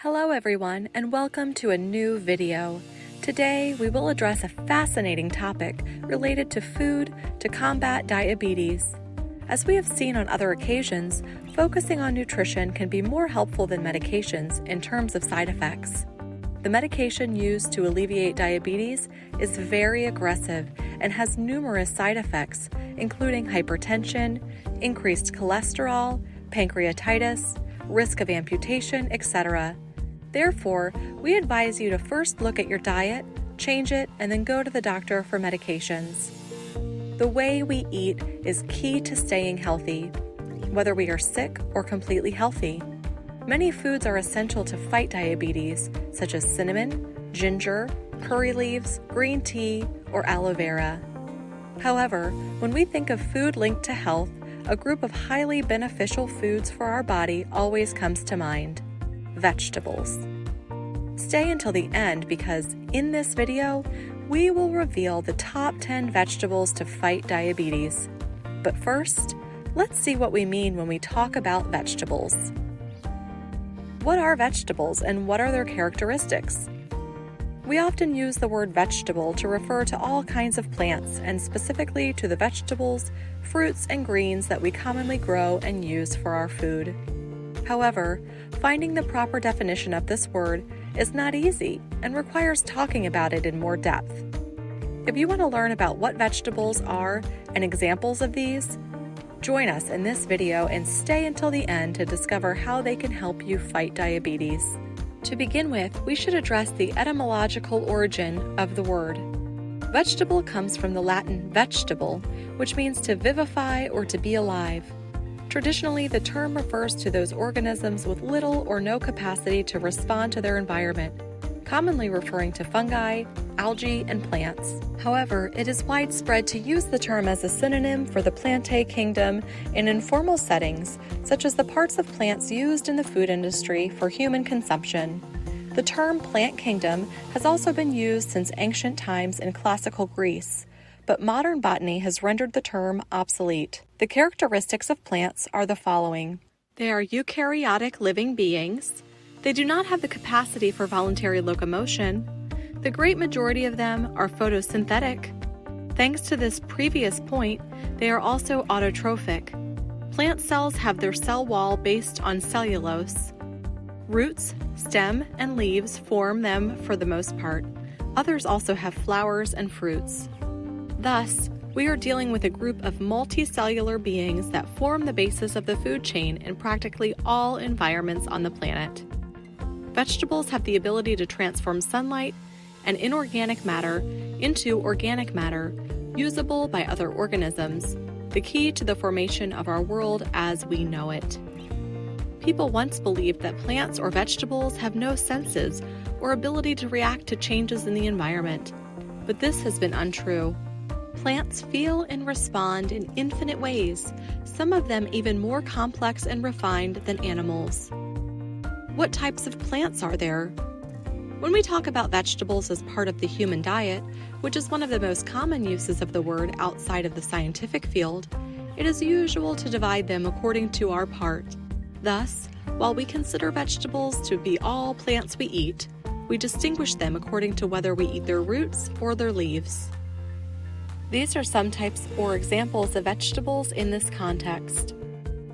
Hello everyone, and welcome to a new video. Today we will address a fascinating topic related to food to combat diabetes. As we have seen on other occasions, focusing on nutrition can be more helpful than medications in terms of side effects. The medication used to alleviate diabetes is very aggressive and has numerous side effects, including hypertension, increased cholesterol, pancreatitis, risk of amputation, etc. Therefore, we advise you to first look at your diet, change it, and then go to the doctor for medications. The way we eat is key to staying healthy, whether we are sick or completely healthy. Many foods are essential to fight diabetes, such as cinnamon, ginger, curry leaves, green tea, or aloe vera. However, when we think of food linked to health, a group of highly beneficial foods for our body always comes to mind: vegetables. Stay until the end because in this video, we will reveal the top 10 vegetables to fight diabetes. But first, let's see what we mean when we talk about vegetables. What are vegetables and what are their characteristics? We often use the word vegetable to refer to all kinds of plants and specifically to the vegetables, fruits, and greens that we commonly grow and use for our food. However, finding the proper definition of this word is not easy and requires talking about it in more depth. If you want to learn about what vegetables are and examples of these, join us in this video and stay until the end to discover how they can help you fight diabetes. To begin with, we should address the etymological origin of the word. Vegetable comes from the Latin vegetable, which means to vivify or to be alive. Traditionally, the term refers to those organisms with little or no capacity to respond to their environment, commonly referring to fungi, algae, and plants. However, it is widespread to use the term as a synonym for the plantae kingdom in informal settings, such as the parts of plants used in the food industry for human consumption. The term plant kingdom has also been used since ancient times in classical Greece, but modern botany has rendered the term obsolete. The characteristics of plants are the following. They are eukaryotic living beings. They do not have the capacity for voluntary locomotion. The great majority of them are photosynthetic. Thanks to this previous point, they are also autotrophic. Plant cells have their cell wall based on cellulose. Roots, stem, and leaves form them for the most part. Others also have flowers and fruits. Thus, we are dealing with a group of multicellular beings that form the basis of the food chain in practically all environments on the planet. Vegetables have the ability to transform sunlight and inorganic matter into organic matter, usable by other organisms, the key to the formation of our world as we know it. People once believed that plants or vegetables have no senses or ability to react to changes in the environment, but this has been untrue. Plants feel and respond in infinite ways, some of them even more complex and refined than animals. What types of plants are there? When we talk about vegetables as part of the human diet, which is one of the most common uses of the word outside of the scientific field, it is usual to divide them according to our part. Thus, while we consider vegetables to be all plants we eat, we distinguish them according to whether we eat their roots or their leaves. These are some types or examples of vegetables in this context.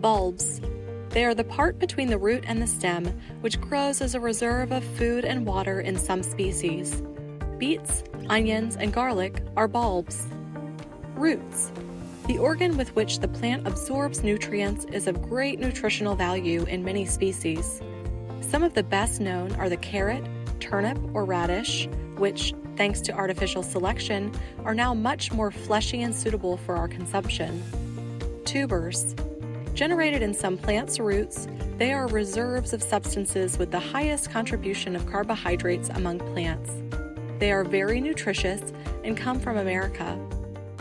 Bulbs. They are the part between the root and the stem, which grows as a reserve of food and water in some species. Beets, onions, and garlic are bulbs. Roots. The organ with which the plant absorbs nutrients is of great nutritional value in many species. Some of the best known are the carrot, turnip, or radish, which, thanks to artificial selection, are now much more fleshy and suitable for our consumption. Tubers. Generated in some plants' roots, they are reserves of substances with the highest contribution of carbohydrates among plants. They are very nutritious and come from America.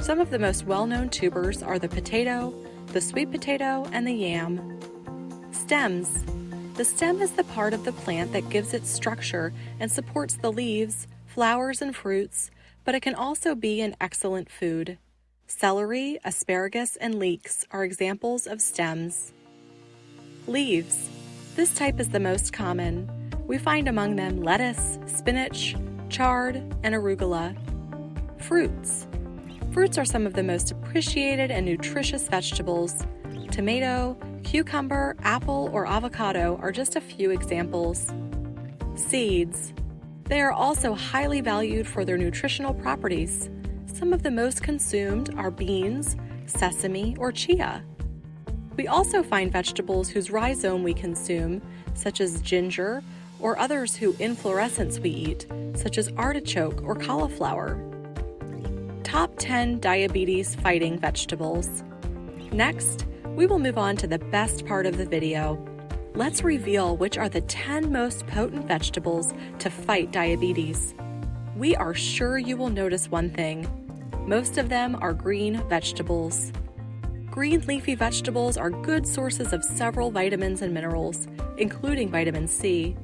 Some of the most well-known tubers are the potato, the sweet potato, and the yam. Stems. The stem is the part of the plant that gives it structure and supports the leaves, flowers, and fruits, but it can also be an excellent food. Celery, asparagus, and leeks are examples of stems. Leaves. This type is the most common. We find among them lettuce, spinach, chard, and arugula. Fruits. Fruits are some of the most appreciated and nutritious vegetables. Tomato, cucumber, apple, or avocado are just a few examples. Seeds. They are also highly valued for their nutritional properties. Some of the most consumed are beans, sesame, or chia. We also find vegetables whose rhizome we consume, such as ginger, or others whose inflorescence we eat, such as artichoke or cauliflower. Top 10 diabetes-fighting vegetables. Next, we will move on to the best part of the video. Let's reveal which are the 10 most potent vegetables to fight diabetes. We are sure you will notice one thing. Most of them are green vegetables. Green leafy vegetables are good sources of several vitamins and minerals, including vitamin C.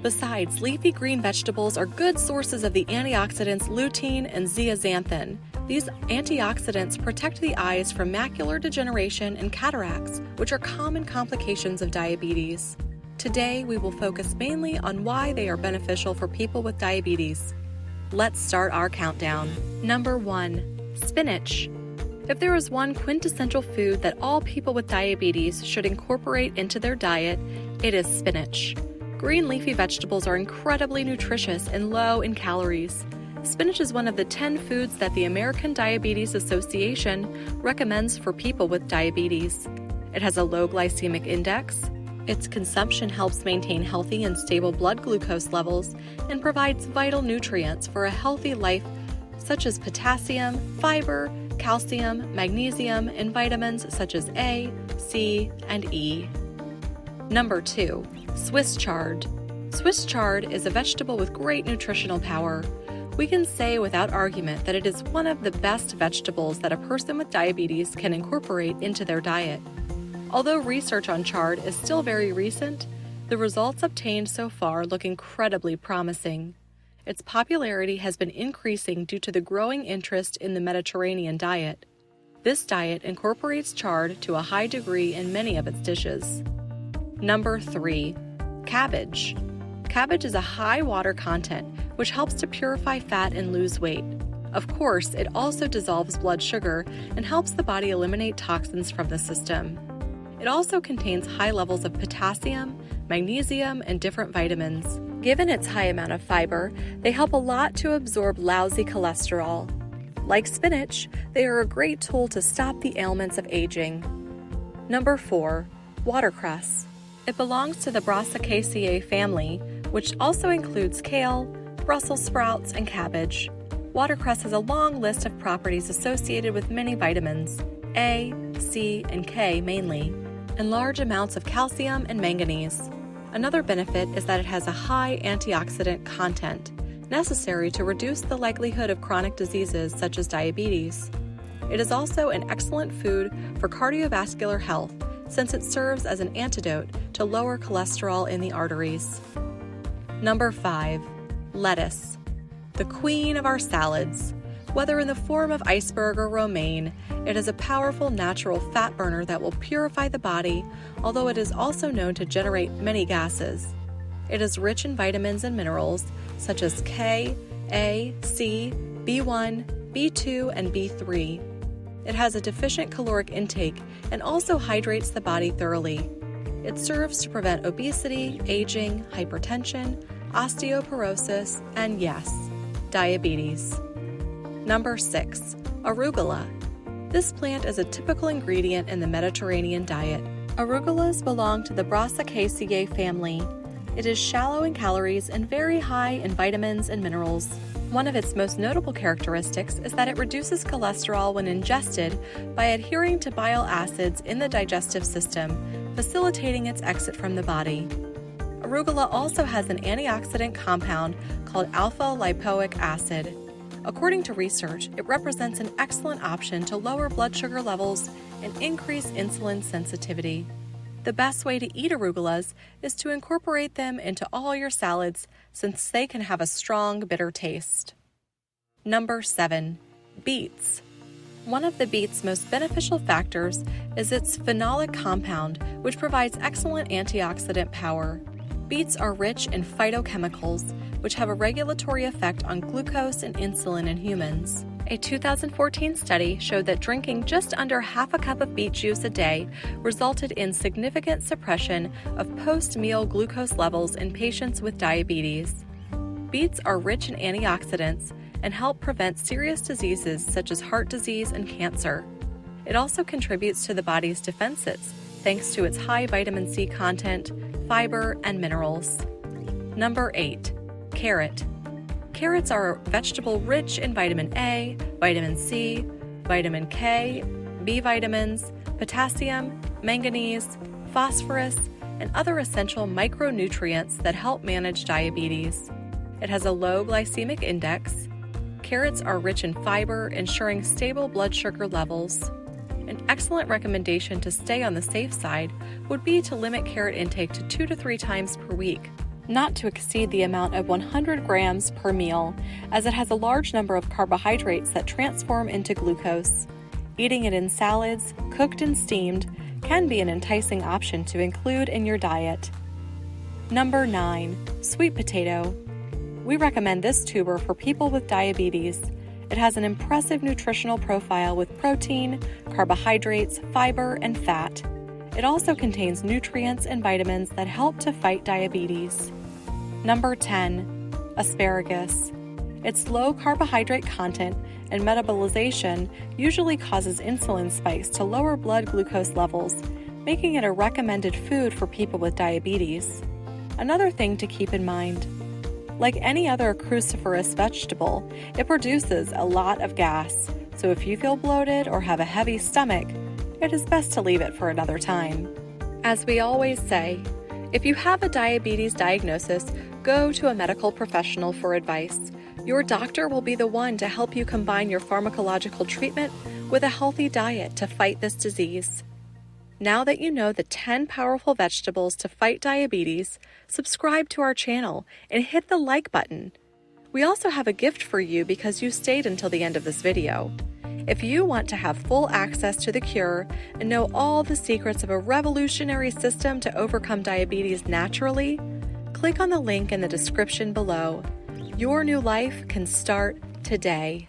Besides, leafy green vegetables are good sources of the antioxidants lutein and zeaxanthin. These antioxidants protect the eyes from macular degeneration and cataracts, which are common complications of diabetes. Today, we will focus mainly on why they are beneficial for people with diabetes. Let's start our countdown. Number 1. Spinach. If there is one quintessential food that all people with diabetes should incorporate into their diet, it is spinach. Green leafy vegetables are incredibly nutritious and low in calories. Spinach is one of the 10 foods that the American Diabetes Association recommends for people with diabetes. It has a low glycemic index. Its consumption helps maintain healthy and stable blood glucose levels and provides vital nutrients for a healthy life, such as potassium, fiber, calcium, magnesium, and vitamins such as A, C, and E. Number 2. Swiss chard. Swiss chard is a vegetable with great nutritional power. We can say without argument that it is one of the best vegetables that a person with diabetes can incorporate into their diet. Although research on chard is still very recent, the results obtained so far look incredibly promising. Its popularity has been increasing due to the growing interest in the Mediterranean diet. This diet incorporates chard to a high degree in many of its dishes. Number 3. Cabbage. Cabbage is a high water content, which helps to purify fat and lose weight. Of course, it also dissolves blood sugar and helps the body eliminate toxins from the system. It also contains high levels of potassium, magnesium, and different vitamins. Given its high amount of fiber, they help a lot to absorb lousy cholesterol. Like spinach, they are a great tool to stop the ailments of aging. Number 4. Watercress. It belongs to the Brassicaceae family, which also includes kale, Brussels sprouts, and cabbage. Watercress has a long list of properties associated with many vitamins, A, C, and K mainly, and large amounts of calcium and manganese. Another benefit is that it has a high antioxidant content, necessary to reduce the likelihood of chronic diseases such as diabetes. It is also an excellent food for cardiovascular health, since it serves as an antidote to lower cholesterol in the arteries. Number 5. Lettuce. The queen of our salads. Whether in the form of iceberg or romaine, it is a powerful natural fat burner that will purify the body, although it is also known to generate many gases. It is rich in vitamins and minerals such as K, A, C, B1, B2, and B3. It has a deficient caloric intake and also hydrates the body thoroughly. It serves to prevent obesity, aging, hypertension, osteoporosis, and yes, diabetes. Number 6. Arugula. This plant is a typical ingredient in the Mediterranean diet. Arugulas belong to the Brassicaceae family. It is shallow in calories and very high in vitamins and minerals. One of its most notable characteristics is that it reduces cholesterol when ingested by adhering to bile acids in the digestive system, facilitating its exit from the body. Arugula also has an antioxidant compound called alpha-lipoic acid. According to research, it represents an excellent option to lower blood sugar levels and increase insulin sensitivity. The best way to eat arugulas is to incorporate them into all your salads, since they can have a strong, bitter taste. Number 7. Beets. One of the beet's most beneficial factors is its phenolic compound, which provides excellent antioxidant power. Beets are rich in phytochemicals, which have a regulatory effect on glucose and insulin in humans. A 2014 study showed that drinking just under half a cup of beet juice a day resulted in significant suppression of post-meal glucose levels in patients with diabetes. Beets are rich in antioxidants and help prevent serious diseases such as heart disease and cancer. It also contributes to the body's defenses thanks to its high vitamin C content, fiber, and minerals. Number 8. Carrot. Carrots are a vegetable rich in vitamin A, vitamin C, vitamin K, B vitamins, potassium, manganese, phosphorus, and other essential micronutrients that help manage diabetes. It has a low glycemic index. Carrots are rich in fiber, ensuring stable blood sugar levels. An excellent recommendation to stay on the safe side would be to limit carrot intake to 2 to 3 times per week, not to exceed the amount of 100 grams per meal, as it has a large number of carbohydrates that transform into glucose. Eating it in salads, cooked and steamed, can be an enticing option to include in your diet. Number 9. Sweet potato. We recommend this tuber for people with diabetes. It has an impressive nutritional profile with protein, carbohydrates, fiber, and fat. It also contains nutrients and vitamins that help to fight diabetes. Number 10. Asparagus. Its low carbohydrate content and metabolization usually causes insulin spikes to lower blood glucose levels, making it a recommended food for people with diabetes. Another thing to keep in mind: like any other cruciferous vegetable, it produces a lot of gas, so if you feel bloated or have a heavy stomach, it is best to leave it for another time. As we always say, if you have a diabetes diagnosis, go to a medical professional for advice. Your doctor will be the one to help you combine your pharmacological treatment with a healthy diet to fight this disease. Now that you know the 10 powerful vegetables to fight diabetes, subscribe to our channel and hit the like button. We also have a gift for you because you stayed until the end of this video. If you want to have full access to the cure and know all the secrets of a revolutionary system to overcome diabetes naturally, click on the link in the description below. Your new life can start today.